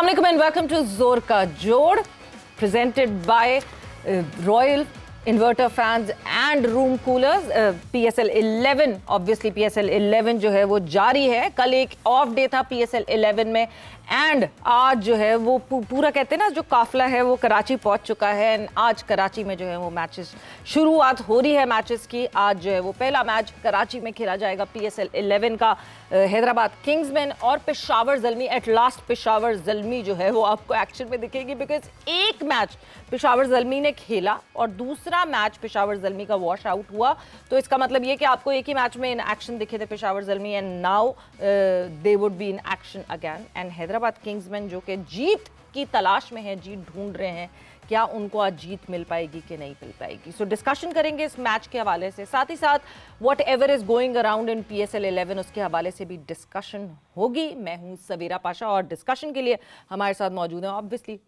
अस्सलाम वालेकुम and welcome to जोर का जोड़ presented by Royal Inverter Fans and Room Coolers. PSL 11 obviously PSL 11 जो है वो जारी है. कल एक ऑफ डे था PSL 11 में एंड आज जो है वो पूरा कहते हैं ना जो काफिला है वो कराची पहुंच चुका है एंड आज कराची में जो है वो मैचेस शुरुआत हो रही है मैचेस की. आज जो है वो पहला मैच कराची में खेला जाएगा PSL 11 का. हैदराबाद किंग्समैन और पेशावर ज़ल्मी. एट लास्ट पेशावर ज़ल्मी जो है वो आपको एक्शन में दिखेगी बिकॉज एक मैच पेशावर ज़ल्मी ने खेला और दूसरा मैच पेशावर ज़ल्मी का वॉश आउट हुआ. तो इसका मतलब ये कि आपको एक ही मैच में इन एक्शन दिखे थे Peshawar Zalmi and now they would be in action again. And Hyderabad Kingsman जो कि जीत की तलाश में है, जीत ढूंढ रहे हैं, क्या उनको आज जीत मिल पाएगी कि नहीं मिल पाएगी. सो डिस्कशन करेंगे इस मैच के हवाले से, साथ ही साथ what ever is going around in PSL 11 उसके हवाले से भी डिस्कशन होगी. मैं हूं सवेरा पाशा और डिस्कशन के लिए हमारे साथ मौजूद हैं ऑब्वियसली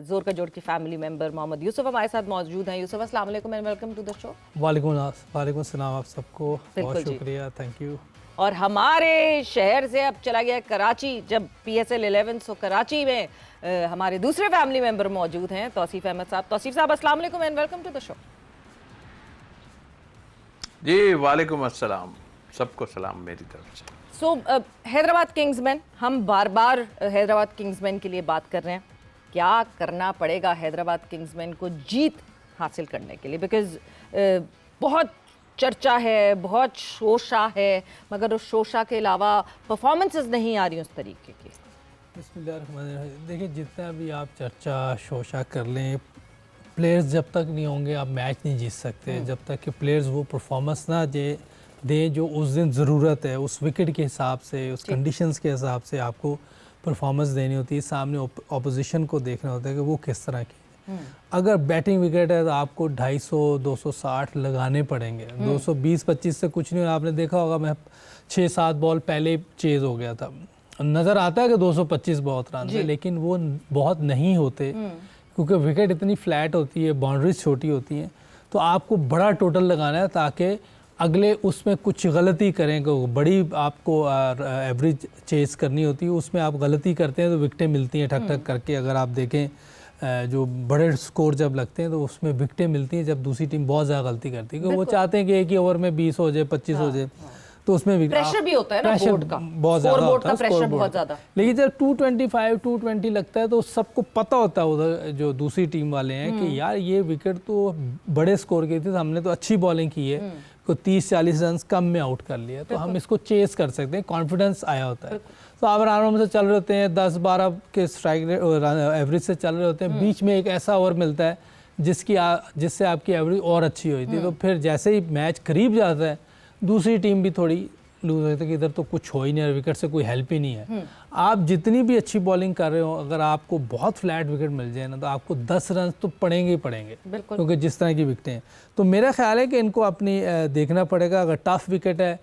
जोर का जोड़ की फैमिली मेंबर मोहम्मद यूसुफ हमारे साथ मौजूद हैं. यूसुफ अस्सलाम वालेकुम and welcome to the show. वालेकुम सलाम आप सबको, बहुत शुक्रिया, थैंक यू. और हमारे शहर से अब चला गया कराची जब PSL 11. सो कराची में हमारे दूसरे फैमिली मेंबर मौजूद हैं तौसीफ अहमद साहब. तौसीफ साहब अस्सलाम वालेकुम and welcome to the show. जी वालेकुम अस्सलाम, सबको सलाम मेरी तरफ से. सो हैदराबाद किंग्समैन, हम बार बार हैदराबाद किंग्समैन के लिए बात कर रहे हैं. क्या करना पड़ेगा हैदराबाद किंग्समैन को जीत हासिल करने के लिए? बिकॉज बहुत चर्चा है, बहुत शोशा है, मगर उस शोशा के अलावा परफॉर्मेंसेस नहीं आ रही उस तरीके की. देखिए, जितना भी आप चर्चा शोशा कर लें, प्लेयर्स जब तक नहीं होंगे आप मैच नहीं जीत सकते. जब तक कि प्लेयर्स वो परफॉर्मेंस ना दें जो उस दिन ज़रूरत है, उस विकेट के हिसाब से, उस कंडीशंस के हिसाब से आपको परफॉर्मेंस देनी होती है. सामने ऑपोजिशन को देखना होता है कि वो किस तरह की. अगर बैटिंग विकेट है तो आपको 250 260 लगाने पड़ेंगे. 220-25 से कुछ नहीं. आपने देखा होगा मैं 6-7 बॉल पहले चेज हो गया था. नज़र आता है कि 225 बहुत रन है, लेकिन वो बहुत नहीं होते क्योंकि विकेट इतनी फ्लैट होती है, बाउंड्रीज छोटी होती हैं. तो आपको बड़ा टोटल लगाना है ताकि अगले उसमें कुछ गलती करें. बड़ी आपको एवरेज चेस करनी होती है, उसमें आप गलती करते हैं तो विकटें मिलती हैं ठक ठक करके. अगर आप देखें जो बड़े स्कोर जब लगते हैं तो उसमें विकटें मिलती हैं जब दूसरी टीम बहुत ज़्यादा गलती करती है. क्योंकि वो चाहते हैं कि एक ही ओवर में 20 हो जाए, 25 हो जाए. तो उसमें प्रेशर भी होता है ना बोर्ड का, बहुत ज़्यादा होता है, प्रेशर बहुत ज़्यादा. लेकिन जब 225 220 लगता है तो सबको पता होता है उधर जो दूसरी टीम वाले हैं कि यार ये विकेट तो बड़े स्कोर की थी, हमने तो अच्छी बॉलिंग की है, को 30-40 रन कम में आउट कर लिया, तो हम इसको चेस कर सकते हैं. कॉन्फिडेंस आया होता है. तो आप आराम से चल रहे होते हैं, 10-12 के स्ट्राइक एवरेज से चल रहे होते हैं. बीच में एक ऐसा ओवर मिलता है जिससे आपकी एवरेज और अच्छी हुई थी. तो फिर जैसे ही मैच करीब जाता है दूसरी टीम भी थोड़ी लूज होती है कि इधर तो कुछ हो ही नहीं, विकेट से कोई हेल्प ही नहीं है. आप जितनी भी अच्छी बॉलिंग कर रहे हो, अगर आपको बहुत फ्लैट विकेट मिल जाए ना तो आपको 10 रन तो पड़ेंगे ही पड़ेंगे, क्योंकि जिस तरह की विकेटें हैं. तो मेरा ख्याल है कि इनको अपनी देखना पड़ेगा. अगर टफ विकेट है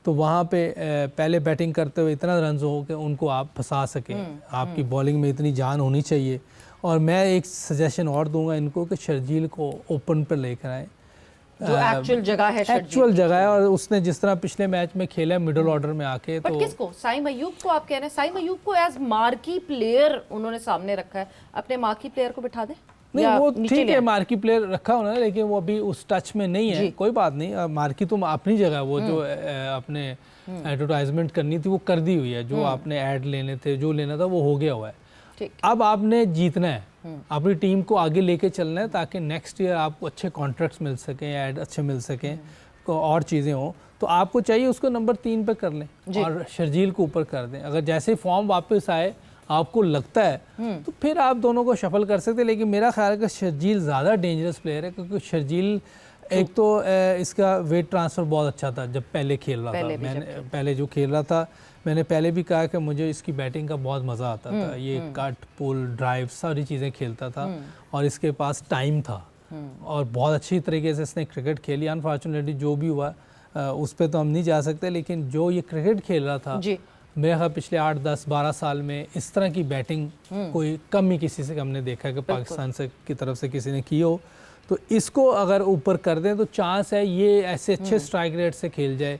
तो वहाँ पे पहले बैटिंग करते हुए इतना रन हो कि उनको आप फंसा सकें. आपकी बॉलिंग में इतनी जान होनी चाहिए. और मैं एक सजेशन और दूंगा इनको कि शर्जील को ओपन पर लेकर आए, जो एक्चुअल जगह है, एक्चुअल जगह है. और उसने जिस तरह पिछले मैच में खेला मिडिल ऑर्डर में आके, तो किसको, साइम अयूब को आप कह रहे हैं? साइम अयूब को एज मार्की प्लेयर उन्होंने सामने रखा है, अपने मार्की प्लेयर को बिठा दे. नहीं, वो ठीक है, मार्की प्लेयर रखा उन्होंने, लेकिन वो अभी उस टच में नहीं है. कोई बात नहीं, मार्की तो अपनी जगह, वो जो अपने एडवर्टाइजमेंट करनी थी वो कर दी हुई है. जो आपने ऐड लेने थे, जो लेना था वो हो गया हुआ है. अब आपने जीतना है, अपनी टीम को आगे लेके चलना है ताकि नेक्स्ट ईयर आपको अच्छे कॉन्ट्रैक्ट्स मिल सकें, ऐड अच्छे मिल सकें, और चीज़ें हों. तो आपको चाहिए उसको नंबर 3 पे कर लें और शर्जील को ऊपर कर दें. अगर जैसे फॉर्म वापस आए आपको लगता है तो फिर आप दोनों को शफल कर सकते हैं. लेकिन मेरा ख्याल है कि शर्जील ज़्यादा डेंजरस प्लेयर है, क्योंकि शर्जील एक तो इसका वेट ट्रांसफ़र बहुत अच्छा था जब पहले खेल रहा था. मैंने पहले जो खेल रहा था, मैंने पहले भी कहा कि मुझे इसकी बैटिंग का बहुत मज़ा आता था. ये कट, पुल, ड्राइव सारी चीज़ें खेलता था और इसके पास टाइम था और बहुत अच्छी तरीके से इसने क्रिकेट खेली. अनफॉर्चुनेटली जो भी हुआ उस पर तो हम नहीं जा सकते, लेकिन जो ये क्रिकेट खेल रहा था, मेरे ख्याल पिछले 8-10-12 साल में इस तरह की बैटिंग कोई कम ही किसी से हमने देखा कि पाकिस्तान से की तरफ से किसी ने की हो. तो इसको अगर ऊपर कर दें तो चांस है ये ऐसे अच्छे स्ट्राइक रेट से खेल जाए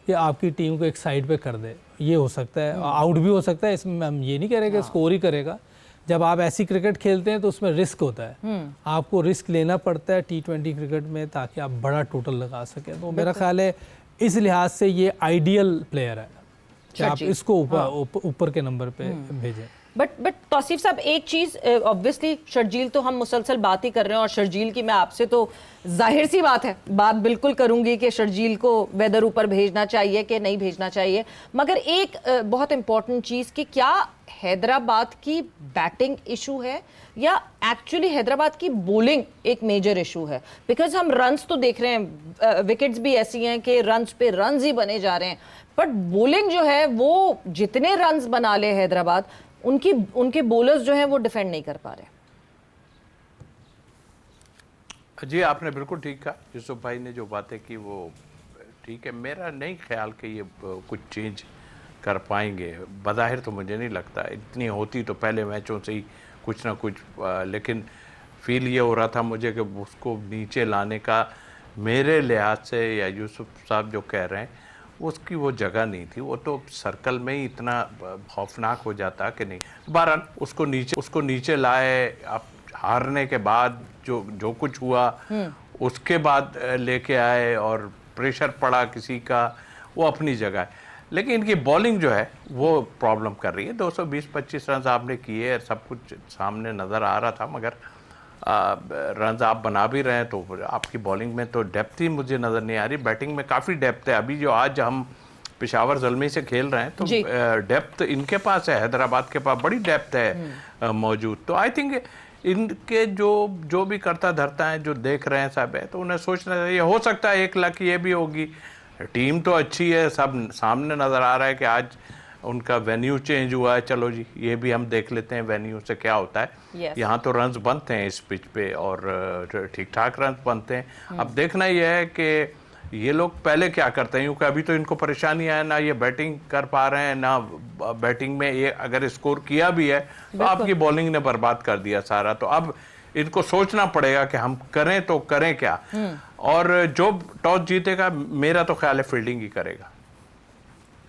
कि आपकी टीम को एक साइड पे कर दे. ये हो सकता है, आउट भी हो सकता है. इसमें हम ये नहीं कह रहे कि स्कोर ही करेगा, जब आप ऐसी क्रिकेट खेलते हैं तो उसमें रिस्क होता है, आपको रिस्क लेना पड़ता है T20 क्रिकेट में ताकि आप बड़ा टोटल लगा सकें। तो मेरा ख्याल है इस लिहाज से ये आइडियल प्लेयर है कि आप इसको ऊपर के नंबर पे भेजें। बट तौसीफ साहब, एक चीज़ ऑब्वियसली शर्जील तो हम मुसलसल बात ही कर रहे हैं, और शर्जील की मैं आपसे तो जाहिर सी बात है बात बिल्कुल करूंगी कि शर्जील को वेदर ऊपर भेजना चाहिए कि नहीं भेजना चाहिए, मगर एक बहुत इंपॉर्टेंट चीज़ कि क्या हैदराबाद की बैटिंग इशू है या एक्चुअली हैदराबाद की बॉलिंग एक मेजर इशू है? बिकॉज हम रन्स तो देख रहे हैं, विकेट्स भी ऐसी हैं कि रन्स पे रन्स ही बने जा रहे हैं, बट बॉलिंग जो है वो जितने रन्स बना ले हैदराबाद, उनके बॉलर्स जो हैं वो डिफेंड नहीं कर पा रहे। जी आपने बिल्कुल ठीक कहा, यूसुफ भाई ने जो बातें की वो ठीक है। मेरा नहीं ख्याल कि ये कुछ चेंज कर पाएंगे, बज़ाहिर तो मुझे नहीं लगता। इतनी होती तो पहले मैचों से ही कुछ ना कुछ, लेकिन फील ये हो रहा था मुझे कि उसको नीचे लाने का मेरे लिहाज से, या यूसुफ साहब जो कह रहे हैं, उसकी वो जगह नहीं थी। वो तो सर्कल में ही इतना खौफनाक हो जाता कि नहीं। बहरहाल उसको नीचे लाए। अब हारने के बाद जो कुछ हुआ उसके बाद लेके आए और प्रेशर पड़ा किसी का, वो अपनी जगह है। लेकिन इनकी बॉलिंग जो है वो प्रॉब्लम कर रही है। 220-25 रन आपने किए, सब कुछ सामने नज़र आ रहा था, मगर रन आप बना भी रहे हैं तो आपकी बॉलिंग में तो डेप्थ ही मुझे नज़र नहीं आ रही। बैटिंग में काफ़ी डेप्थ है। अभी जो आज हम पेशावर ज़ल्मी से खेल रहे हैं तो डेप्थ इनके पास है, हैदराबाद के पास बड़ी डेप्थ है मौजूद। तो आई थिंक इनके जो भी करता धरता है, जो देख रहे हैं सब है, तो उन्हें सोचना चाहिए। हो सकता है एक लक ये भी होगी, टीम तो अच्छी है, सब सामने नज़र आ रहा है कि आज उनका वेन्यू चेंज हुआ है। चलो जी ये भी हम देख लेते हैं वेन्यू से क्या होता है। यहाँ तो रन्स बनते हैं इस पिच पे और ठीक ठाक रन्स बनते हैं। अब देखना यह है कि ये लोग पहले क्या करते हैं, क्योंकि अभी तो इनको परेशानियां है, ना ये बैटिंग कर पा रहे हैं, ना बैटिंग में ये अगर स्कोर किया भी है तो आपकी बॉलिंग ने बर्बाद कर दिया सारा। तो अब इनको सोचना पड़ेगा कि हम करें तो करें क्या। और जो टॉस जीतेगा मेरा तो ख्याल है फील्डिंग ही करेगा।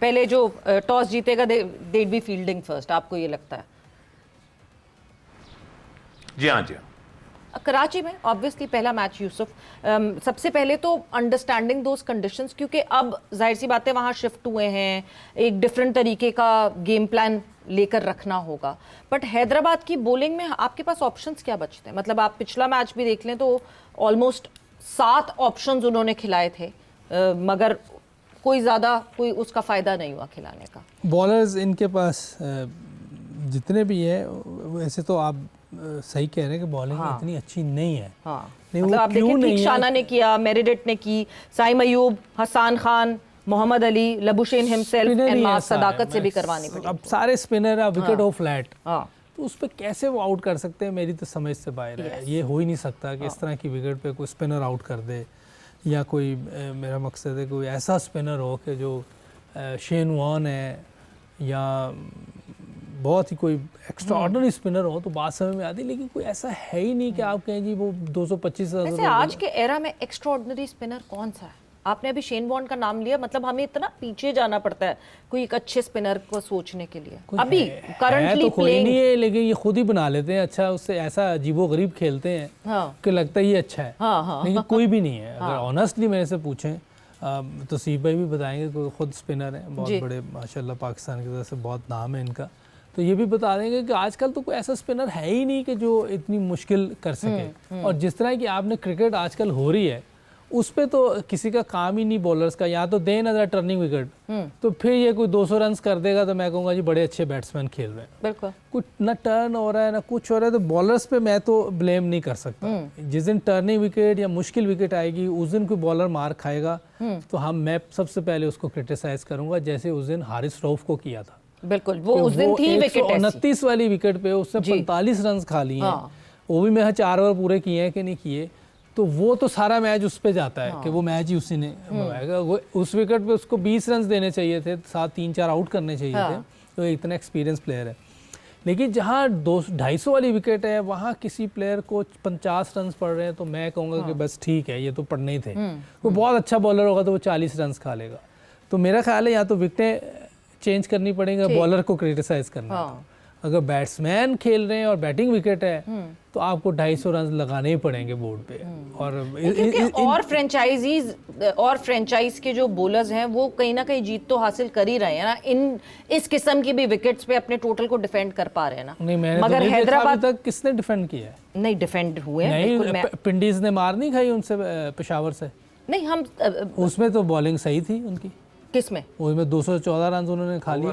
पहले जो टॉस जीतेगा दे बी फील्डिंग फर्स्ट, आपको ये लगता है? जी हाँ, जी हाँ। कराची में ऑब्वियसली पहला मैच यूसुफ, सबसे पहले तो अंडरस्टैंडिंग दोस कंडीशंस, क्योंकि अब जाहिर सी बातें वहाँ शिफ्ट हुए हैं, एक डिफरेंट तरीके का गेम प्लान लेकर रखना होगा। बट हैदराबाद की बॉलिंग में आपके पास ऑप्शंस क्या बचते हैं? मतलब आप पिछला मैच भी देख लें तो ऑलमोस्ट 7 ऑप्शंस उन्होंने खिलाए थे, मगर कोई उसका फ़ायदा नहीं हुआ खिलाने का। बॉलर्स इनके पास जितने भी हैं, वैसे तो आप सही कह रहे हैं कि बॉलिंग इतनी अच्छी नहीं है। मतलब आप देखें, ठीक शाना ने किया, मेरिडेट ने की, Saim Ayub, Hasan Khan, Mohammad Ali, Labuschagne himself and मार्क सदाकत से भी करवानी पड़ी। अब सारे स्पिनर विकेट हो फ्लैट, तो उस पर कैसे वो आउट कर सकते हैं, मेरी तो समझ से बाहर है। ये हो ही नहीं सकता कि इस तरह की विकेट पे कोई स्पिनर आउट कर दे, या कोई मेरा मकसद है कोई ऐसा स्पिनर हो कि जो शेन वॉर्न है या बहुत ही कोई एक्स्ट्राऑर्डिनरी स्पिनर हो तो बात समझ में आती, लेकिन कोई ऐसा है ही नहीं कि आप कहें जी वो 225 रन। वैसे आज के एरा में एक्स्ट्राऑर्डिनरी स्पिनर कौन सा है? आपने अभी शेन वॉर्न का नाम लिया, मतलब हमें इतना पीछे जाना पड़ता है कोई एक अच्छे स्पिनर को सोचने के लिए। अभी करंटली तो कोई नहीं है, लेकिन ये खुद ही बना लेते हैं अच्छा, उससे ऐसा अजीबो-गरीब खेलते हैं कि लगता है ये अच्छा है। लेकिन कोई भी नहीं है। अगर ऑनेस्टली मेरे से पूछें तो सीफ भाई भी बताएंगे, कोई खुद स्पिनर है, बहुत बड़े माशाल्लाह, पाकिस्तान की तरफ से बहुत नाम है इनका, तो ये भी बता देंगे कि आजकल तो कोई ऐसा स्पिनर है ही नहीं कि जो इतनी मुश्किल कर सके। और जिस तरह की आपने क्रिकेट आजकल हो रही है उस पे तो किसी का काम ही नहीं बॉलर्स का, या तो दें ना टर्निंग विकेट, तो फिर ये कोई 200 रन कर देगा तो मैं कहूँगा जी बड़े अच्छे बैट्समैन खेल रहे हैं। बिल्कुल, कुछ ना टर्न हो रहा है ना कुछ हो रहा है, तो बॉलर्स पे मैं तो ब्लेम नहीं कर सकता। जिस दिन टर्निंग विकेट या मुश्किल विकेट आएगी उस दिन कोई बॉलर मार खाएगा तो मैं सबसे पहले उसको क्रिटिसाइज करूंगा, जैसे उस दिन हारिस रऊफ को किया था। बिल्कुल, वो उस दिन थी विकेट 29 वाली विकेट पे उसने 45 रन खा लिए हैं, वो भी मैं 4 ओवर पूरे किए हैं कि नहीं किए, तो वो तो सारा मैच उस पे जाता है कि वो मैच ही उसी ने बनाएगा। उस विकेट पे उसको 20 रन देने चाहिए थे, 3-4 आउट करने चाहिए थे, तो इतना एक्सपीरियंस प्लेयर है। लेकिन जहाँ 250 वाली विकेट है वहाँ किसी प्लेयर को 50 रन पड़ रहे हैं तो मैं कहूँगा कि बस ठीक है, ये तो पड़ने ही थे। वो बहुत अच्छा बॉलर होगा तो वो 40 रन खा लेगा। तो मेरा ख्याल है या तो विकेटें चेंज करनी पड़ेंगी, बॉलर को क्रिटिसाइज करना है। अगर बैट्समैन खेल रहे हैं और बैटिंग विकेट है तो आपको 250 रन लगाने ही पड़ेंगे बोर्ड पे। और फ्रेंचाइज के जो बॉलर्स हैं वो कहीं ना कहीं जीत तो हासिल कर ही रहे हैं ना, इस किस्म की भी विकेट्स पे अपने टोटल को डिफेंड कर पा रहे हैं ना। नहीं, मैंने मगर तो हैदराबाद तक किसने डिफेंड किया है? नहीं डिफेंड हुए नहीं, पिंडीज ने मार नहीं खाई उनसे पेशावर से। नहीं हम उसमें तो बॉलिंग सही थी उनकी। किसमें? उसमें 214 रन उन्होंने खा लिए।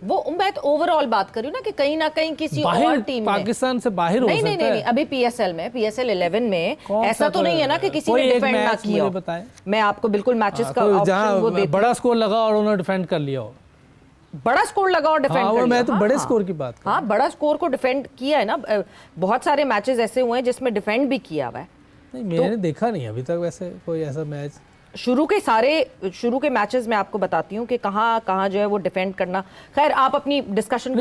वो मैं तो ओवरऑल बात कर रही हूँ ना कि कहीं ना कहीं किसी और टीम में पाकिस्तान से बाहर हो सकता है। नहीं अभी पीएसएल में PSL 11 में ऐसा तो नहीं है ना कि किसी ने डिफेंड ना किया हो। मैं आपको बिल्कुल मैचेस का ऑप्शन वो देती, बड़ा स्कोर लगा और उन्होंने डिफेंड कर लिया हो। बड़ा स्कोर लगा और डिफेंड कर लिया। मैं तो बड़े स्कोर की बात कर रहा हूं। हाँ, बड़ा स्कोर को डिफेंड किया है ना। बहुत सारे मैचेस ऐसे हुए हैं जिसमें डिफेंड भी किया हुआ है। नहीं, मैंने देखा नहीं अभी तक वैसे कोई ऐसा मैच। शुरू के मैचेस में आपको बताती हूँ कि कहाँ जो है वो डिफेंड करना। खैर आप अपनी डिस्कशन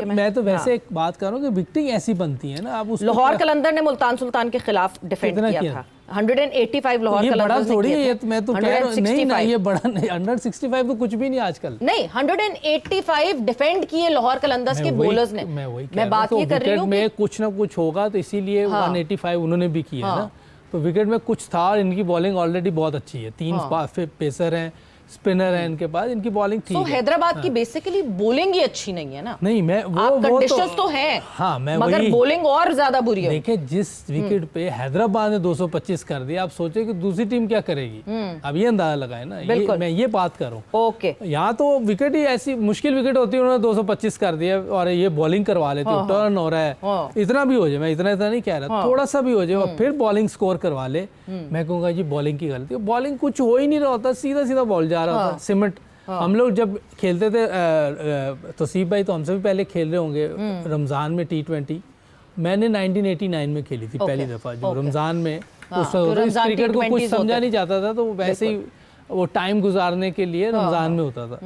मैं तो वैसे एक बात कर रहा हूँ कि विकेटिंग ऐसी बनती है ना। आप लाहौर कलंदर ने मुल्तान सुल्तान के खिलाफ डिफेंड किया था 185 लाहौर ये बड़ा थोड़ी है। मैं तो कह रहा हूं नहीं, ये बड़ा नहीं। 165 तो कुछ भी नहीं आजकल। नहीं 185 डिफेंड किए लाहौर कलंदर्स के बॉलर्स ने। मैं बात ये कर रही हूं में कुछ ना कुछ होगा तो इसीलिए 185 उन्होंने भी किया ना। तो विकेट में कुछ था और इनकी बॉलिंग ऑलरेडी बहुत अच्छी है। 3 पेसर हैं, स्पिनर है इनके पास, इनकी बॉलिंग ठीक है। हैदराबाद की बेसिकली बॉलिंग ही अच्छी नहीं है ना। नहीं, मैं वो कंडीशंस तो हैं। हाँ, मैं मगर बॉलिंग और ज्यादा बुरी है। देखिए जिस विकेट पे हैदराबाद ने 225 कर दिया, आप सोचे कि दूसरी टीम क्या करेगी। अब ये अंदाजा लगाए ना। मैं ये बात कर रहा हूँ। ओके, यहाँ तो विकेट ही ऐसी मुश्किल विकेट होती है, उन्होंने 225 कर दिया और ये बॉलिंग करवा लेते हो, टर्न हो रहा है, इतना भी हो जाए, मैं इतना नहीं कह रहा, थोड़ा सा भी हो जाए और फिर बॉलिंग स्कोर करवा ले, मैं कहूँगा जी बॉलिंग की गलती। बॉलिंग कुछ हो ही नहीं रहा होता, सीधा सीधा बॉल जा रहा होता सीमेंट। हम लोग जब खेलते थे तौसीफ भाई तो हमसे भी पहले खेल रहे होंगे रमज़ान में T20। मैंने 1989 में खेली थी पहली दफ़ा जो रमज़ान में। उस क्रिकेट को कुछ समझा नहीं जाता था, तो वैसे ही वो टाइम गुजारने के लिए रमज़ान में होता था।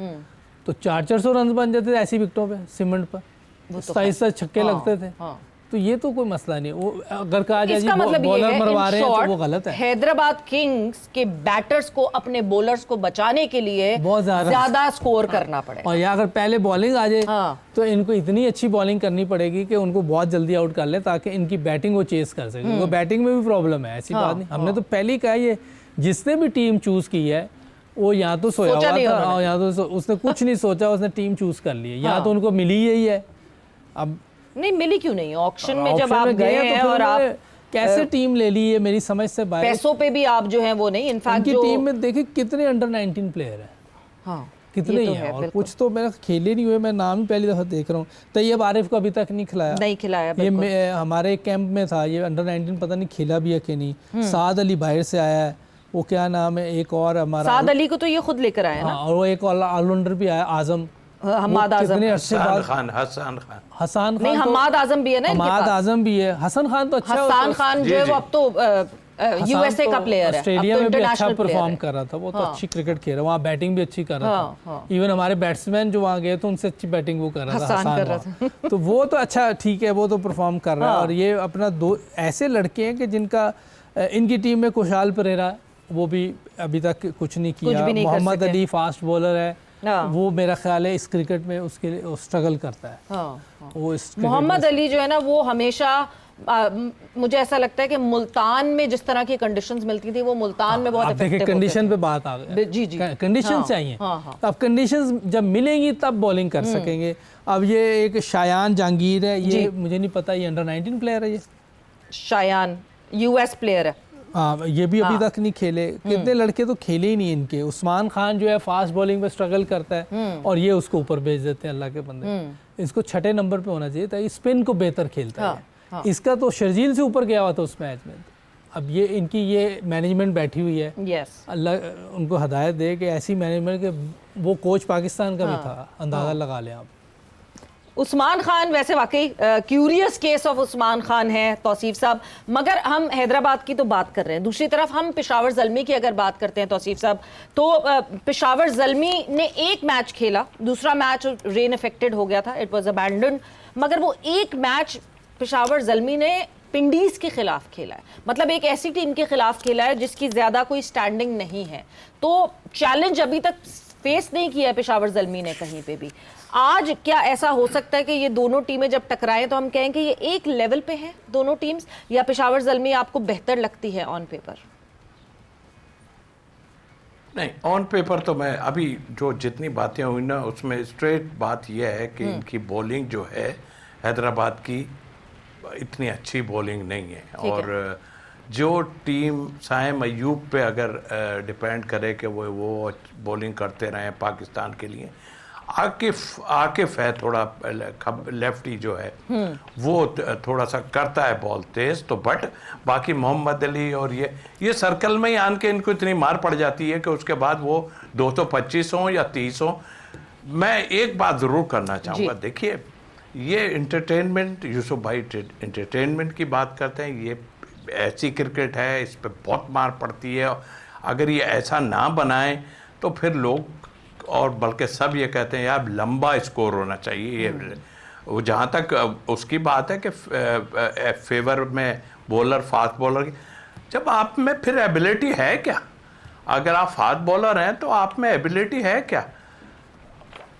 तो 400 रन बन जाते थे ऐसी विकेटों पे, सीमेंट पर सही छक्के लगते थे। तो ये तो कोई मसला नहीं। वो अगर कहा जाए मतलब बॉलर मरवा रहे हैं तो वो गलत है। हैदराबाद किंग्स के बैटर्स को अपने बॉलर्स को बचाने के लिए बहुत ज्यादा स्कोर करना पड़ेगा। और या अगर पहले बॉलिंग आ जाए तो इनको इतनी अच्छी बॉलिंग करनी पड़ेगी कि उनको बहुत जल्दी आउट कर ले, ताकि इनकी बैटिंग वो चेस कर सके। उनको बैटिंग में भी प्रॉब्लम है, ऐसी बात नहीं। हमने तो पहले ही कहा, ये जिसने भी टीम चूज की है वो यहाँ तो सोया हुआ था, यहाँ तो उसने कुछ नहीं सोचा, उसने टीम चूज कर ली है। यहाँ तो उनको मिली यही है। अब नहीं मिली क्यों नहीं? ऑक्शन में जब आप गए हैं और आप कैसे टीम ले ली है, मेरी समझ से बाहर। पैसों पे भी आप जो है वो नहीं, इनफैक्ट जो टीम में देखिए कितने अंडर 19 प्लेयर है। हाँ, कितने ही हैं। और कुछ तो मेरा खेले नहीं हुए, मैं नाम ही पहली दफा देख रहा हूँ। तैयब आरिफ को अभी तक नहीं खिलाया। ये हमारे कैंप में था, ये अंडर 19 पता नहीं खेला भी है कि नहीं। साद अली बाहर से आया है, वो क्या नाम है, एक और हमारा साद अली को तो ये खुद लेकर आया ना। और वो एक ऑलराउंडर भी आया, आजम हमाद आजम, हसन खान नहीं, हमाद आजम भी है ना, हमाद आजम भी है। हसन खान तो अच्छा, हसन खान जो है वो अब तो यूएसए का प्लेयर है, ऑस्ट्रेलिया में भी अच्छा परफॉर्म कर रहा था वो। तो अच्छी क्रिकेट खेल रहा, वहाँ बैटिंग भी अच्छी कर रहा था। इवन हमारे बैट्समैन जो वहाँ गए तो उनसे अच्छी बैटिंग वो कर रहा था, हसन। तो वो तो अच्छा ठीक है, वो तो परफॉर्म कर रहा है। और ये अपना दो ऐसे लड़के हैं कि जिनका इनकी टीम में खुशहाल परेरा, वो भी अभी तक कुछ नहीं किया। मोहम्मद अली फास्ट बॉलर है, वो मेरा ख्याल है इस क्रिकेट में उसके लिए स्ट्रगल करता है। वो मोहम्मद अली जो है ना वो हमेशा मुझे ऐसा लगता है कि मुल्तान में जिस तरह की कंडीशंस मिलती थी वो मुल्तान में बहुत इफेक्टिव होते थे। कंडीशन पे बात आ गई। जी जी, कंडीशन चाहिए। अब कंडीशंस जब मिलेंगी तब बॉलिंग कर सकेंगे। अब ये एक शायान जहांगीर है, ये मुझे नहीं पता ये अंडर 19 प्लेयर है। ये शायान यूएस प्लेयर है। हाँ, ये भी अभी तक नहीं खेले। कितने लड़के तो खेले ही नहीं इनके। उस्मान खान जो है फास्ट बॉलिंग में स्ट्रगल करता है और ये उसको ऊपर भेज देते हैं अल्लाह के बंदे। इसको 6 नंबर पे होना चाहिए था, स्पिन को बेहतर खेलता है। इसका तो शर्जील से ऊपर गया हुआ था उस मैच में। अब ये इनकी ये मैनेजमेंट बैठी हुई है, अल्लाह उनको हिदायत दे कि ऐसी मैनेजमेंट के वो कोच पाकिस्तान का भी था, अंदाज़ा लगा लें आप। उस्मान खान वैसे वाकई curious case of Usman Khan है तौसीफ साहब। मगर हम हैदराबाद की तो बात कर रहे हैं, दूसरी तरफ हम पेशावर ज़ल्मी की अगर बात करते हैं तौसीफ साहब, तो पेशावर ज़ल्मी ने एक मैच खेला, दूसरा मैच रेन अफेक्टेड हो गया था, इट वाज अबैंडन्ड। मगर वो एक मैच पेशावर ज़ल्मी ने पिंडीज के खिलाफ खेला है, मतलब एक ऐसी टीम के खिलाफ खेला है जिसकी ज़्यादा कोई स्टैंडिंग नहीं है। तो चैलेंज अभी तक फेस नहीं किया है पेशावर ज़ल्मी ने कहीं पे भी। आज क्या ऐसा हो सकता है कि ये दोनों टीमें जब टकराएं तो हम कहें कि ये एक लेवल पे हैं दोनों टीम्स, या पेशावर ज़ल्मी आपको बेहतर लगती है ऑन पेपर? नहीं, ऑन पेपर तो मैं अभी जो जितनी बातें हुई ना उसमें स्ट्रेट बात यह है कि इनकी बॉलिंग जो है हैदराबाद की इतनी अच्छी बॉलिंग नहीं है। और जो टीम साइम अयूब पे अगर डिपेंड करे कि वो बॉलिंग करते रहें पाकिस्तान के लिए, आकिफ है थोड़ा लेफ्टी जो है वो थोड़ा सा करता है बॉल तेज, तो बट बाकी मोहम्मद अली और ये सर्कल में ही आन के इनको इतनी मार पड़ जाती है कि उसके बाद वो 225 हो या 30 हो। मैं एक बात ज़रूर करना चाहूँगा, देखिए ये इंटरटेनमेंट, यूसुफ भाई इंटरटेनमेंट की बात करते हैं, ये ऐसी क्रिकेट है इस पर बहुत मार पड़ती है। अगर ये ऐसा ना बनाएं तो फिर लोग और बल्कि सब ये कहते हैं यार लंबा स्कोर होना चाहिए। ये वो जहाँ तक उसकी बात है कि फेवर में बॉलर फास्ट बॉलर की, जब आप में फिर एबिलिटी है क्या? अगर आप फास्ट बॉलर हैं तो आप में एबिलिटी है क्या?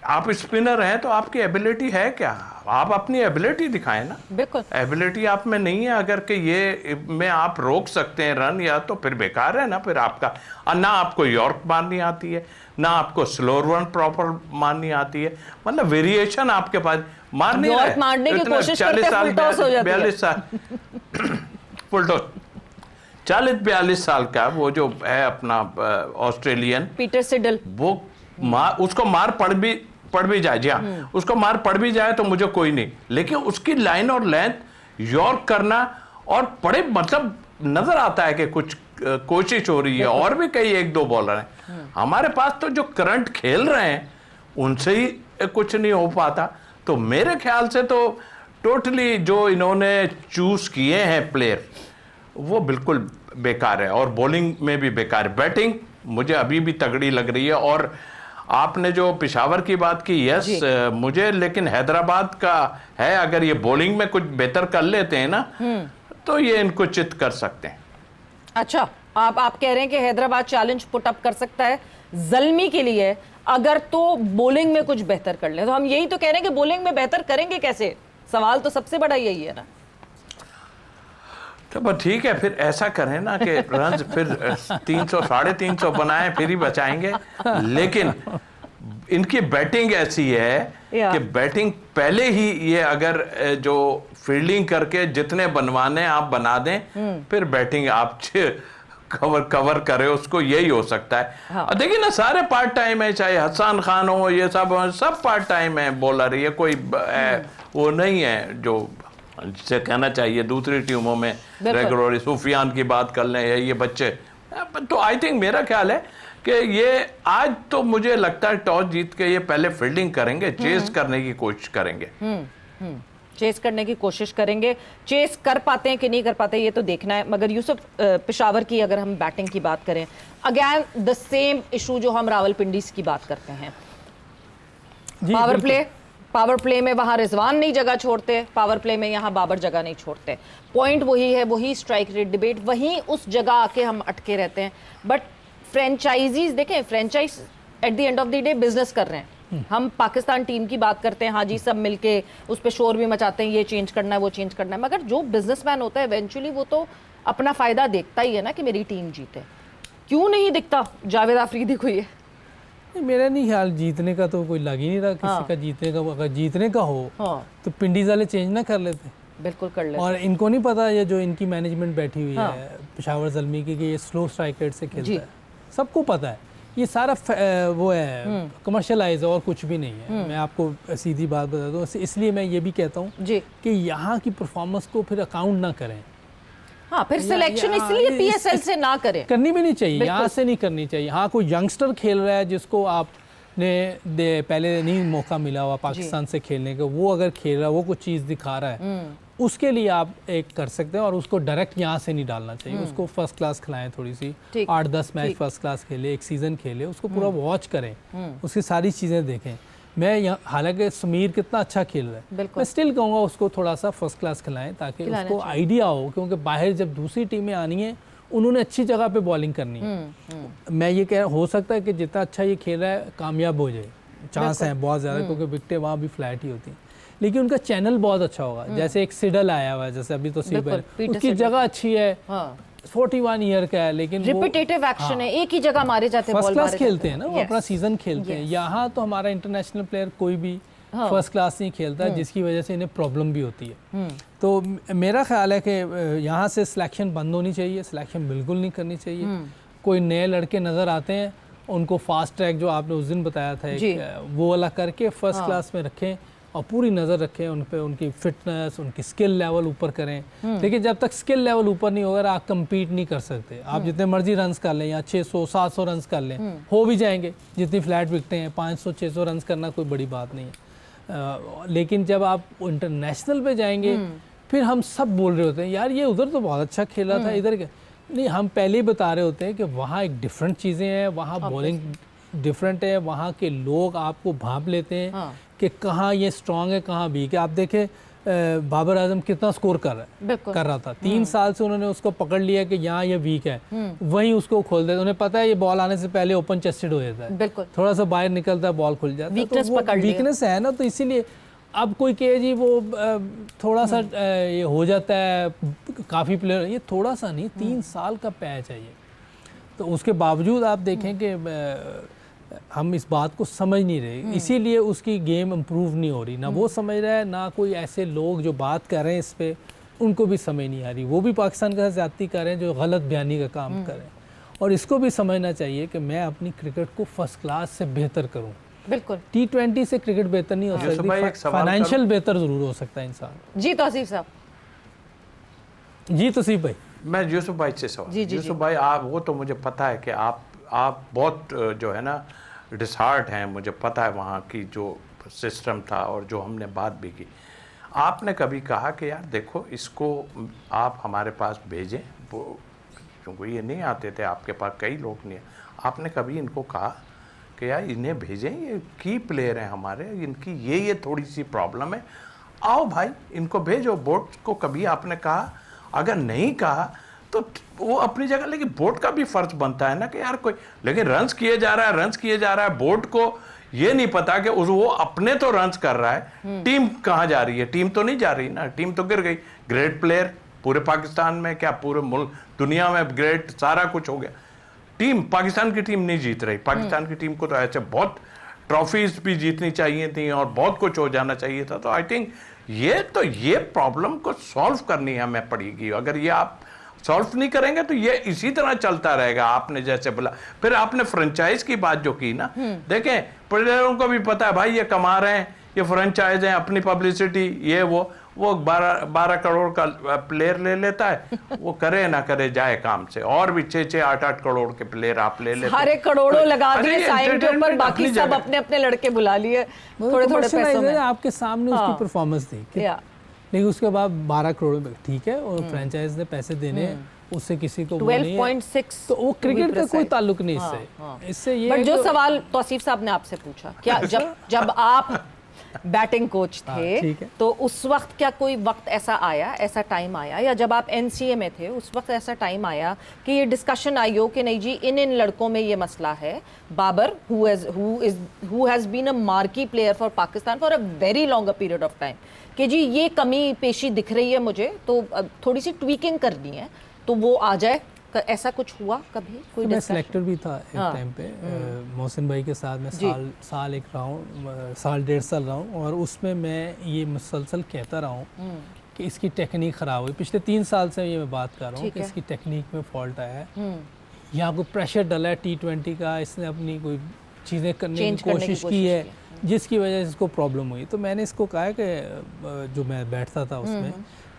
आप स्पिनर हैं तो आपकी एबिलिटी है क्या? आप अपनी एबिलिटी दिखाएं ना। बिल्कुल, एबिलिटी आप में नहीं है अगर कि ये में आप रोक सकते हैं रन, या तो फिर बेकार है ना फिर आपका। ना आपको यॉर्क मारनी आती है, ना आपको स्लोअर वन प्रॉपर मारनी आती है, मतलब वेरिएशन आपके पास मारनी है। यॉर्क मारने की कोशिश करते हैं, फुल टॉस हो जाती है। 42 साल फुल टॉस 40-42 साल का वो जो है अपना ऑस्ट्रेलियन पीटर सिडल, वो उसको मार पड़ भी जाए, जी हाँ, उसको मार पड़ भी जाए तो मुझे कोई नहीं, लेकिन उसकी लाइन और लेंथ यॉर्क करना और पड़े, मतलब नजर आता है कि कुछ कोशिश हो रही है। और भी कई एक दो बॉलर हैं हमारे पास तो जो करंट खेल रहे हैं उनसे ही कुछ नहीं हो पाता। तो मेरे ख्याल से तो टोटली जो इन्होंने चूज किए हैं प्लेयर वो बिल्कुल बेकार है, और बॉलिंग में भी बेकार है। बैटिंग मुझे अभी भी तगड़ी लग रही है। और आपने जो पेशावर की बात की, यस मुझे, लेकिन हैदराबाद का है अगर ये बॉलिंग में कुछ बेहतर कर लेते हैं ना तो ये इनको चित कर सकते हैं। अच्छा, आप कह रहे हैं कि हैदराबाद चैलेंज पुट अप कर सकता है ज़ल्मी के लिए अगर तो बॉलिंग में कुछ बेहतर कर ले। तो हम यही तो कह रहे हैं कि बॉलिंग में बेहतर करेंगे कैसे? सवाल तो सबसे बड़ा यही है ना। तो बस ठीक है, फिर ऐसा करें ना कि रन फिर 300 350 बनाएं फिर ही बचाएंगे। लेकिन इनकी बैटिंग ऐसी है कि बैटिंग पहले ही ये अगर जो फील्डिंग करके जितने बनवाने आप बना दें, फिर बैटिंग आप कवर करे उसको, यही हो सकता है। हाँ। देखिए ना सारे पार्ट टाइम है, चाहे हसन खान हो, ये सब पार्ट टाइम है बॉलर। ये कोई वो नहीं है जो जिसे कहना चाहिए दूसरी टीमों में रेगुलर। सुफियान की बात कर लें या ये बच्चे, तो आई थिंक मेरा ख्याल है कि ये आज तो मुझे लगता है टॉस जीत के ये पहले फील्डिंग करेंगे, चेस करने की कोशिश करेंगे। चेस करने की कोशिश करेंगे। चेस कर पाते हैं कि नहीं कर पाते ये तो देखना है। मगर यूसुफ, पेशावर की अगर हम बैटिंग की बात करें, अगेन द सेम इशू जो हम रावलपिंडी की बात करते हैं। पावर प्ले में वहां रिजवान नहीं जगह छोड़ते, पावर प्ले में यहाँ बाबर जगह नहीं छोड़ते। पॉइंट वही है, वही स्ट्राइक रेट डिबेट, वहीं उस जगह आके हम अटके रहते हैं। बट फ्रेंचाइजीज देखें, franchise at the end of the day business कर रहे हैं। हम पाकिस्तान टीम की बात करते हैं, हाँ जी, सब मिलके उस पर शोर भी मचाते हैं, ये चेंज करना है वो चेंज करना है। मगर जो बिजनेसमैन होता है इवेंचुअली वो तो अपना फायदा देखता ही है ना कि मेरी टीम जीते। क्यों नहीं दिखता जावेद आफरीदी को ये? मेरा नहीं ख्याल जीतने का तो कोई लग ही नहीं रहा किसी का जीतने का। अगर जीतने का हो तो पिंडीज वाले चेंज ना कर लेते। बिल्कुल कर लेते। और इनको नहीं पता ये जो इनकी मैनेजमेंट बैठी हुई है पेशावर ज़ल्मी की, कि ये स्लो स्ट्राइक रेट से खेलता है। सबको पता है ये सारा वो है कमर्शलाइज, और कुछ भी नहीं है। मैं आपको सीधी बात बता दूँ, इसलिए मैं ये भी कहता हूँ कि यहाँ की परफॉर्मेंस को फिर अकाउंट ना करें। हाँ, फिर सिलेक्शन इसलिए पीएसएल से ना करें, करनी भी नहीं चाहिए, यहाँ से नहीं करनी चाहिए। हाँ, कोई यंगस्टर खेल रहा है जिसको आपने पहले नहीं मौका मिला हुआ पाकिस्तान से खेलने का, वो अगर खेल रहा है, वो कुछ चीज़ दिखा रहा है, उसके लिए आप एक कर सकते हैं। और उसको डायरेक्ट यहाँ से नहीं डालना चाहिए। उसको फर्स्ट क्लास खिलाएं, थोड़ी सी 8-10 मैच फर्स्ट क्लास खेले, एक सीज़न खेले, उसको पूरा वॉच करें, उसकी सारी चीज़ें देखें। मैं यहाँ, हालांकि समीर कितना अच्छा खेल रहा है, मैं स्टिल कहूँगा उसको थोड़ा सा फर्स्ट क्लास खिलाएं ताकि उसको आइडिया हो, क्योंकि बाहर जब दूसरी टीमें आनी है उन्होंने अच्छी जगह पे बॉलिंग करनी है। मैं ये कह रहा, हो सकता है कि जितना अच्छा ये खेल रहा है कामयाब हो जाए, चांस हैं बहुत ज़्यादा, क्योंकि विकेटें वहाँ भी फ्लैट ही होती हैं, लेकिन उनका चैनल बहुत अच्छा होगा। जैसे एक सिडल आया हुआ है, जैसे अभी तो सीबल, उसकी जगह अच्छी है, 41 ईयर का है, लेकिन रिपीटेटिव एक्शन है, एक ही जगह मारे जाते हैं, फर्स्ट क्लास खेलते हैं ना, वो अपना सीजन खेलते हैं। यहाँ तो हमारा इंटरनेशनल प्लेयर कोई भी फर्स्ट क्लास नहीं खेलता, जिसकी वजह से इन्हें प्रॉब्लम भी होती है। तो मेरा ख्याल है कि यहाँ से सिलेक्शन बंद होनी चाहिए, सिलेक्शन बिल्कुल नहीं करनी चाहिए। कोई नए लड़के नज़र आते हैं, उनको फास्ट ट्रैक जो आपने उस दिन बताया था वो वाला करके फर्स्ट क्लास में रखें और पूरी नज़र रखें उन पे, उनकी फिटनेस, उनकी स्किल लेवल ऊपर करें। देखिए जब तक स्किल लेवल ऊपर नहीं होगा आप कंपीट नहीं कर सकते। आप जितने मर्जी रन्स कर लें, या 600-700 रन्स कर लें, हो भी जाएंगे, जितनी फ्लैट विकटें हैं, 500-600 रन्स करना कोई बड़ी बात नहीं है। लेकिन जब आप इंटरनेशनल पे जाएंगे, फिर हम सब बोल रहे होते हैं यार ये उधर तो बहुत अच्छा खेला था, इधर क्या नहीं, हम पहले ही बता रहे होते हैं कि वहाँ एक डिफरेंट चीज़ें हैं, वहाँ बॉलिंग डिफरेंट है, वहाँ के लोग आपको भांप लेते हैं कि कहाँ ये स्ट्रांग है, कहाँ वीक है। आप देखें बाबर आजम कितना स्कोर कर रहा था, 3 साल से उन्होंने उसको पकड़ लिया कि यहाँ ये वीक है, वहीं उसको खोल देते। उन्हें पता है ये बॉल आने से पहले ओपन चेस्टेड हो जाता है, थोड़ा सा बाहर निकलता है बॉल खुल जाता है, तो वो वीकनेस है ना। तो इसीलिए अब कोई कहे जी वो थोड़ा सा ये हो जाता है, काफ़ी प्लेयर, ये थोड़ा सा नहीं, 3 साल का पैच है ये। तो उसके बावजूद आप देखें कि हम इस बात को समझ नहीं रहे, इसीलिए उसकी गेम इम्प्रूव नहीं हो रही। ना वो समझ रहा है, ना कोई ऐसे लोग जो बात कर रहे हैं इस पे, उनको भी समझ नहीं आ रही। वो भी पाकिस्तान का ज़्यादती कर रहे हैं, जो गलत बयानी का काम कर रहे हैं। और इसको भी समझना चाहिए कि मैं अपनी क्रिकेट को फर्स्ट क्लास से बेहतर करूँ। बिल्कुल, T20 से क्रिकेट बेहतर नहीं हो सकती, फाइनेंशियल बेहतर जरूर हो सकता है इंसान। जी तौसीफ साहब। जी तौसीफ भाई, मैं यूसुफ भाई से सवाल, यूसुफ भाई आप, वो तो मुझे पता है कि आप बहुत जो है ना डिसहार्ट हैं, मुझे पता है वहाँ की जो सिस्टम था और जो हमने बात भी की। आपने कभी कहा कि यार देखो इसको आप हमारे पास भेजें, वो क्योंकि ये नहीं आते थे आपके पास, कई लोग नहीं, आपने कभी इनको कहा कि यार इन्हें भेजें, ये की प्लेयर हैं हमारे, इनकी ये थोड़ी सी प्रॉब्लम है, आओ भाई इनको भेजो। बोर्ड को कभी आपने कहा? अगर नहीं कहा तो वो अपनी जगह, लेकिन बोर्ड का भी फर्ज बनता है ना कि यार कोई, लेकिन रन्स किए जा रहा है, बोर्ड को ये नहीं पता कि वो अपने तो रन्स कर रहा है, टीम कहाँ जा रही है? टीम तो नहीं जा रही ना, टीम तो गिर गई। ग्रेट प्लेयर पूरे पाकिस्तान में, क्या पूरे मुल्क दुनिया में ग्रेट सारा कुछ हो गया, टीम पाकिस्तान की टीम नहीं जीत रही। पाकिस्तान की टीम को तो ऐसे बहुत ट्रॉफीज भी जीतनी चाहिए थी और बहुत कुछ हो जाना चाहिए था। तो आई थिंक ये प्रॉब्लम को सॉल्व करनी हमें पड़ेगी। अगर ये आप सॉल्व नहीं करेंगे तो ये इसी तरह चलता रहेगा। आपने जैसे बोला, फिर आपने फ्रेंचाइज की बात जो की ना, देखें प्लेयरों को भी पता है भाई ये कमा रहे हैं, ये फ्रेंचाइज है, अपनी पब्लिसिटी, ये वो 12 करोड़ का प्लेयर ले लेता है, वो करे ना करे जाए काम से, और भी 6-8 करोड़ के प्लेयर आप ले लेते, सारे करोड़ों लगा दिए साइन के ऊपर, बाकी सब अपने अपने लड़के बुला लिए थोड़े पैसों में। आपके सामने उसकी परफॉर्मेंस थी, लेकिन उसके बाद 12 करोड़ में ठीक है, और फ्रेंचाइज ने पैसे देने, उससे किसी को 12.6, तो वो क्रिकेट का कोई ताल्लुक नहीं इससे। ये बट जो सवाल तौसीफ साहब ने आपसे पूछा, क्या जब आप बैटिंग कोच थे तो उस वक्त क्या कोई वक्त ऐसा आया, ऐसा टाइम आया, या जब आप एनसीए में थे उस वक्त ऐसा टाइम आया कि ये डिस्कशन आई हो कि नहीं जी इन लड़कों में ये मसला है? Babar who has been a marquee player for Pakistan for a very longer period of time, कि जी ये कमी पेशी दिख रही है मुझे, तो थोड़ी सी ट्वीकिंग करनी है, तो वो आ जाए। ऐसा कुछ हुआ कभी? कोई मैं सिलेक्टर भी था एक टाइम पे, मोहसिन भाई के साथ मैं साल 1.5 साल रहा हूँ, और उसमें मैं ये मुसलसल कहता रहा हूँ कि इसकी टेक्निक ख़राब हुई। पिछले 3 साल से ये मैं बात कर रहा हूँ कि इसकी टेक्निक में फॉल्ट आया है, यहाँ कोई प्रेशर डला है T20 का, इसने अपनी कोई चीज़ें करने की कोशिश की है, जिसकी वजह से इसको प्रॉब्लम हुई। तो मैंने इसको कहा कि जो मैं बैठता था उसमें,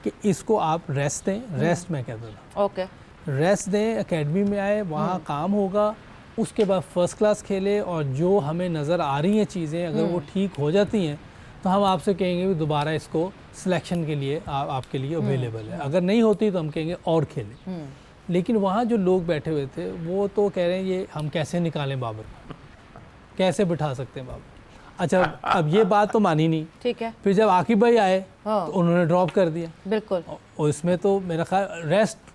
कि इसको आप रेस्ट दें, रेस्ट मैं कहता था, ओके रेस्ट दें, एकेडमी में आए, वहाँ काम होगा, उसके बाद फर्स्ट क्लास खेले, और जो हमें नज़र आ रही हैं चीज़ें अगर वो ठीक हो जाती हैं तो हम आपसे कहेंगे भी दोबारा इसको सिलेक्शन के लिए आपके लिए अवेलेबल है। अगर नहीं होती तो हम कहेंगे और खेलें। लेकिन वहाँ जो लोग बैठे हुए थे वो तो कह रहे हैं ये हम कैसे निकालें बाबर को, कैसे बिठा सकते हैं बाबर। अच्छा, अब ये बात तो मानी नहीं, ठीक है। फिर जब आकिब भाई आए तो उन्होंने ड्रॉप कर दिया, बिल्कुल। और इसमें तो मेरा ख्याल रेस्ट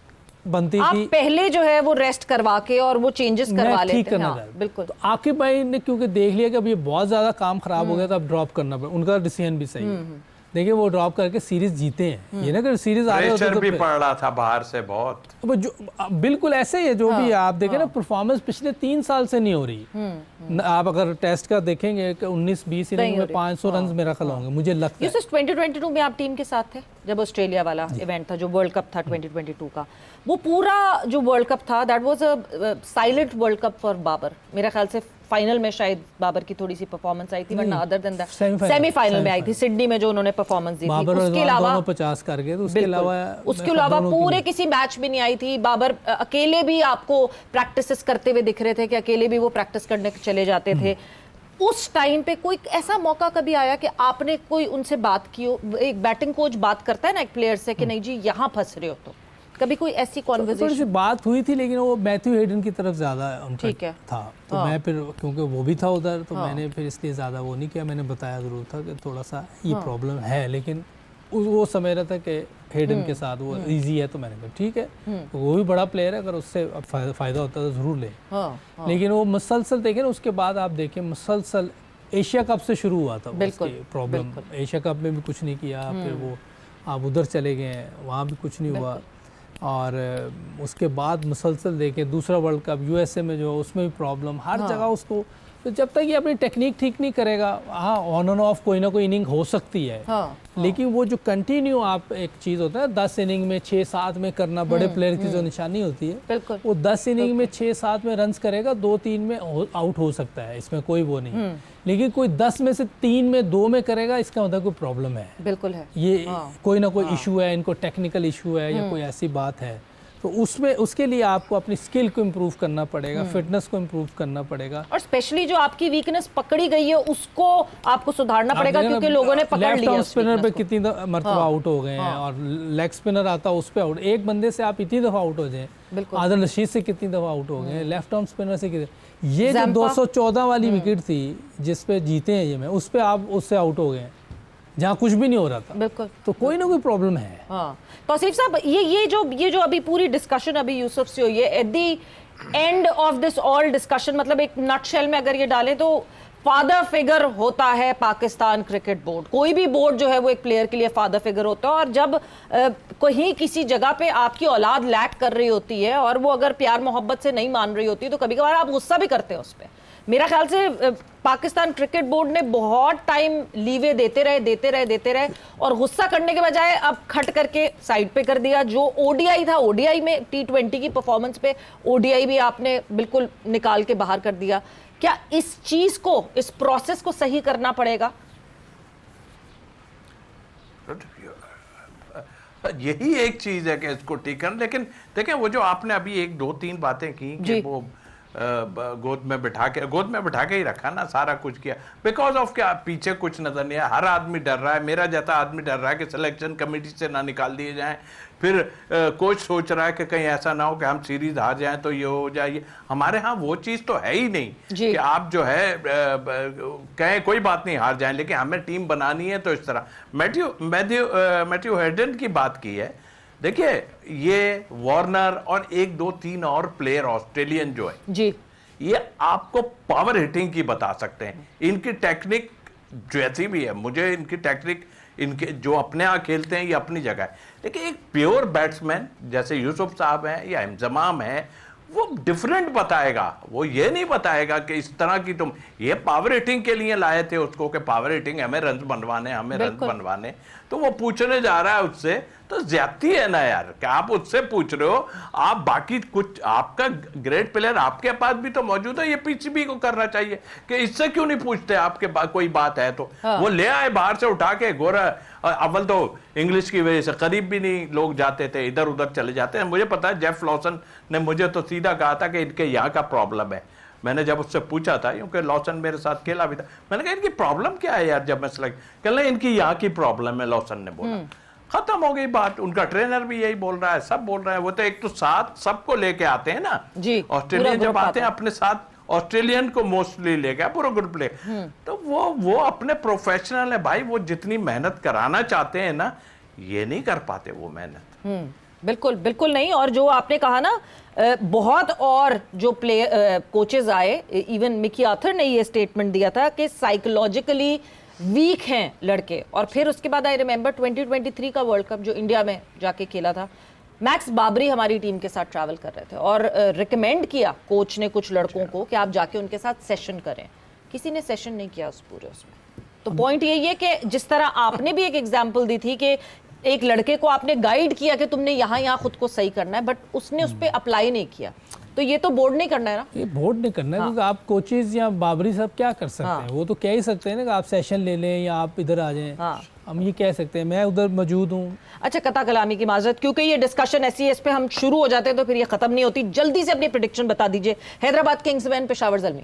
बनती आप थी। पहले जो है वो रेस्ट करवा के और वो चेंजेस करवा लेते ठीक करना हाँ, चाहता। बिल्कुल। तो आकिब भाई ने क्योंकि देख लिया कि अब ये बहुत ज़्यादा काम खराब हो गया तो अब ड्रॉप करना पड़ा, उनका डिसीजन भी सही है। देखिए वो ड्रॉप करके सीरीज जीते हैं, ये ना कि सीरीज आ रहे होते प्रेशर तो भी पड़ रहा था बाहर से बहुत। अब जो बिल्कुल ऐसे ही है जो भी है, आप देखें ना परफॉर्मेंस पिछले 3 साल से नहीं हो रही। आप अगर टेस्ट का देखेंगे कि 19-20 इनिंग में 500 रन मेरा ख्याल होंगे, मुझे लगता है। 2022 में आप टीम के साथ थे जब ऑस्ट्रेलिया वाला इवेंट था, जो वर्ल्ड कप था 2022 का, वो पूरा जो वर्ल्ड कप था that was a silent world cup for Babar. मेरा ख्याल से फाइनल में शायद बाबर की थोड़ी सी परफॉर्मेंस आई थी, वरना अदर देन दैट सेमीफाइनल में आई थी सिडनी में जो उन्होंने परफॉर्मेंस दी थी। उसके अलावा 50 कर गए, तो उसके अलावा पूरे किसी मैच भी नहीं आई थी। बाबर अकेले भी आपको प्रैक्टिसेस करते हुए दिख रहे थे कि अकेले भी वो प्रैक्टिस करने चले जाते थे। उस टाइम पे कोई ऐसा मौका कभी आया कि आपने कोई उनसे बात की हो? एक बैटिंग कोच बात करता है ना एक प्लेयर से कि नहीं जी यहाँ फंस रहे हो, तो कभी कोई ऐसी कॉन्वर्सेशन? थोड़ी सी बात हुई थी, लेकिन वो मैथ्यू हेडन की तरफ ज़्यादा उनका था, तो मैं फिर क्योंकि वो भी था उधर, तो मैंने फिर इसलिए ज़्यादा वो नहीं किया। मैंने बताया ज़रूर था कि थोड़ा सा ये प्रॉब्लम है, लेकिन वो समझ रहा था कि हेडन के साथ वो इजी है, तो मैंने कहा ठीक है, तो वो भी बड़ा प्लेयर है, अगर उससे फ़ायदा होता है तो ज़रूर ले। लेकिन वो मुसलसल देखें ना, उसके बाद आप देखें मुसलसल एशिया कप से शुरू हुआ था प्रॉब्लम। एशिया कप में भी कुछ नहीं किया, फिर वो आप उधर चले गए, वहाँ भी कुछ नहीं हुआ, और उसके बाद मुसलसल देखें दूसरा वर्ल्ड कप यूएसए में जो उसमें भी प्रॉब्लम, हर जगह उसको। तो जब तक ये अपनी टेक्निक ठीक नहीं करेगा, हाँ ऑन एंड ऑफ कोई ना कोई इनिंग हो सकती है, लेकिन वो जो कंटिन्यू आप एक चीज़ होता है 10 इनिंग में 6-7 में करना, बड़े प्लेयर की जो निशानी होती है, वो 10 इनिंग में 6-7 में रन्स करेगा, 2-3 में आउट हो सकता है, इसमें कोई वो नहीं। लेकिन कोई 10 में से 3 में 2 में करेगा, इसका मतलब कोई प्रॉब्लम है, बिल्कुल है, ये कोई ना कोई इशू है, इनको टेक्निकल इशू है या कोई ऐसी बात है। तो उसमें उसके लिए आपको अपनी स्किल को इम्प्रूव करना पड़ेगा, फिटनेस को इम्प्रूव करना पड़ेगा, और स्पेशली जो आपकी वीकनेस पकड़ी गई है उसको आपको सुधारना पड़ेगा, क्योंकि लोगों ने पकड़ लिया। लेफ्ट स्पिनर पे कितनी मरतबा आउट हो गए हैं, और लेग स्पिनर आता है उस पे आउट, एक बंदे से आप इतनी दफ़ा आउट हो जाएं, आदिल रशीद से कितनी दफ़ा आउट हो गए, लेफ्ट आर्म स्पिनर से कितने। ये जो 214 वाली विकेट थी जिस पे जीते हैं ये, मैं उस पे आप उससे आउट हो गए जहाँ कुछ भी नहीं हो रहा था, बिल्कुल। तो कोई ना कोई प्रॉब्लम है। तौसीफ साहब, ये जो अभी पूरी डिस्कशन अभी यूसुफ से हुई है, at the end of this all discussion, मतलब एक नटशेल में अगर ये डालें तो फादर फिगर होता है पाकिस्तान क्रिकेट बोर्ड। कोई भी बोर्ड जो है वो एक प्लेयर के लिए फादर फिगर होता है, और जब कहीं किसी जगह पे आपकी औलाद लैक कर रही होती है और वो अगर प्यार मोहब्बत से नहीं मान रही होती है, तो कभी कभार आप गुस्सा भी करते हैं उस पर। मेरा ख्याल से पाकिस्तान क्रिकेट बोर्ड ने बहुत टाइम लीवे देते रहे, और गुस्सा करने के बजाय अब खट करके साइड पे कर दिया। जो ओडीआई था, ओडीआई में T20 की परफॉर्मेंस पे ओडीआई भी आपने बिल्कुल निकाल के बाहर कर दिया। क्या इस चीज को, इस प्रोसेस को सही करना पड़ेगा? यही एक चीज है कि इसको ठीक करना। लेकिन देखें, वो जो आपने अभी 1-2-3 बातें की कि वो गोद में बिठा के ही रखा ना, सारा कुछ किया, बिकॉज ऑफ क्या पीछे कुछ नजर नहीं आया। हर आदमी डर रहा है, मेरा जैसा आदमी डर रहा है कि सिलेक्शन कमेटी से ना निकाल दिए जाएं। फिर कोच सोच रहा है कि कहीं ऐसा ना हो कि हम सीरीज हार जाएं तो ये हो जाए। हमारे यहाँ वो चीज़ तो है ही नहीं कि आप जो है कहें कोई बात नहीं हार जाएं, लेकिन हमें टीम बनानी है तो इस तरह। मैथ्यू हेडन की बात की है। देखिए, ये वार्नर और 1-2-3 और प्लेयर ऑस्ट्रेलियन जो है जी, ये आपको पावर हिटिंग की बता सकते हैं। इनकी टेक्निक जैसी भी है, मुझे इनकी टेक्निक, इनके जो अपने यहाँ खेलते हैं ये अपनी जगह है, लेकिन एक प्योर बैट्समैन जैसे यूसुफ साहब हैं या इंजमाम है, वो डिफरेंट बताएगा। वो ये नहीं बताएगा कि इस तरह की तुम ये पावर हिटिंग के लिए लाए थे उसको कि पावर हिटिंग हमें रन बनवाने, तो वो पूछने जा रहा है उससे, तो ज्यादती है ना यार कि आप उससे पूछ रहे हो। आप बाकी कुछ, आपका ग्रेट प्लेयर आपके पास भी तो मौजूद है, ये पीसीबी को करना चाहिए कि इससे क्यों नहीं पूछते आपके कोई बात है तो। वो ले आए बाहर से उठा के, गोरा अव्वल तो इंग्लिश की वजह से करीब भी नहीं लोग जाते थे, इधर उधर चले जाते हैं। मुझे पता है जेफ लॉसन ने मुझे तो सीधा कहा था कि इनके यहाँ का प्रॉब्लम है। मैंने जब उससे पूछा था, क्योंकि लॉसन मेरे साथ खेला भी था, मैंने कहा इनकी प्रॉब्लम क्या है यार, जब मैं सिलेक्ट कहना इनकी यहाँ की प्रॉब्लम है, लॉसन ने बोला, खत्म हो गई बात। उनका ट्रेनर भी यही बोल रहा है, सब बोल रहे हैं। वो तो एक तो साथ सबको लेके आते हैं ना जी, ऑस्ट्रेलियन जब आते हैं अपने साथ ऑस्ट्रेलियन को मोस्टली लेके पूरा ग्रुप ले, तो वो अपने प्रोफेशनल है भाई। वो जितनी मेहनत कराना चाहते हैं ना, ये नहीं कर पाते वो मेहनत। बिल्कुल बिल्कुल नहीं। और जो आपने कहा ना, बहुत और जो कोचेस आए, इवन मिकी आर्थर ने ये स्टेटमेंट दिया था कि साइकोलॉजिकली वीक हैं लड़के। और फिर उसके बाद आई रिमेंबर 2023 का वर्ल्ड कप जो इंडिया में जाके खेला था, मैक्स बाबरी हमारी टीम के साथ ट्रैवल कर रहे थे और रिकमेंड किया कोच ने कुछ लड़कों को कि आप जाके उनके साथ सेशन करें। किसी ने सेशन नहीं किया उस पूरे उसमें। तो पॉइंट यही है कि जिस तरह आपने भी एक एग्जांपल दी थी कि एक लड़के को आपने गाइड किया कि तुमने यहाँ खुद को सही करना है, बट उसने उस पर अप्लाई नहीं किया, तो ये तो बोर्ड नहीं करना है ना। ये बोर्ड नहीं करना है, क्योंकि आप कोचेज या बाबरी साहब क्या कर सकते हैं? वो तो कह ही सकते हैं ना कि आप सेशन ले लें या आप इधर आ जाएं। हम ये कह सकते हैं मैं उधर मौजूद हूँ। अच्छा, कता कलामी की माजरत, क्योंकि ये डिस्कशन ऐसी है, इस पे हम शुरू हो जाते हैं तो फिर ये खत्म नहीं होती। जल्दी से अपनी प्रेडिक्शन बता दीजिए। Hyderabad Kingsmen Peshawar Zalmi.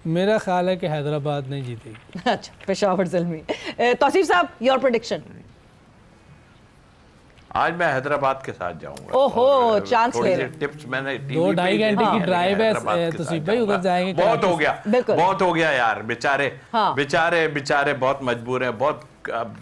मेरा ख्याल है कि हैदराबाद नहीं जीतेगी। अच्छा, पेशावर ज़ल्मी। तौसीफ साहब, योर प्रेडिक्शन। आज मैं हैदराबाद के साथ जाऊंगा। ओहो, चांस ले रहे। टिप्स मैंने 2-2.5 घंटे की ड्राइव है तौसीफ भाई, उधर जाएंगे। बहुत हो गया, बिल्कुल बहुत हो गया यार। बेचारे हाँ। बेचारे बेचारे बहुत मजबूर हैं। बहुत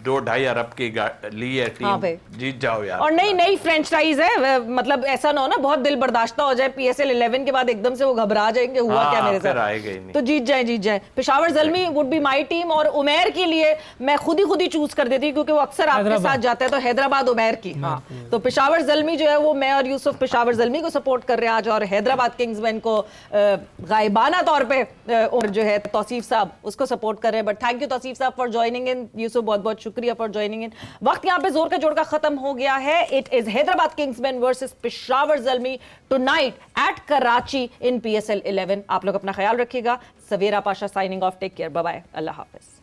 2-2.5 अरब की ली है टीम। हाँ भाई, जीत जाओ यार। और नई फ्रेंचाइज है, मतलब ऐसा ना हो ना बहुत दिल बर्दाश्ता हो जाए PSL 11 के बाद एकदम से वो घबरा जाएंगे, हुआ क्या मेरे साथ। तो जीत जाए। Peshawar Zalmi would be my team. और उमैर के लिए मैं खुद ही चूज कर देती क्योंकि वो अक्सर आपके साथ जाता है, तो हैदराबाद उमैर की। हाँ, तो पेशावर ज़ल्मी जो है वो मैं और यूसुफ पेशावर ज़ल्मी को सपोर्ट कर रहे हैं आज, और हैदराबाद किंग्समैन को गायबाना तौर पे और जो है तौसीफ साहब उसको सपोर्ट कर रहे हैं। बट थैंक यू तौसीफ साहब फॉर ज्वाइनिंग इन। यूसुफ बहुत बहुत शुक्रिया फॉर ज्वाइनिंग इन। वक्त यहाँ पे जोर का जोड़ का खत्म हो गया है। It is Hyderabad Kingsmen versus Peshawar Zalmi tonight at Karachi in PSL 11। आप लोग अपना ख्याल रखिएगा। Savera Pasha signing off. Take care, bye bye, अल्लाह हाफिज।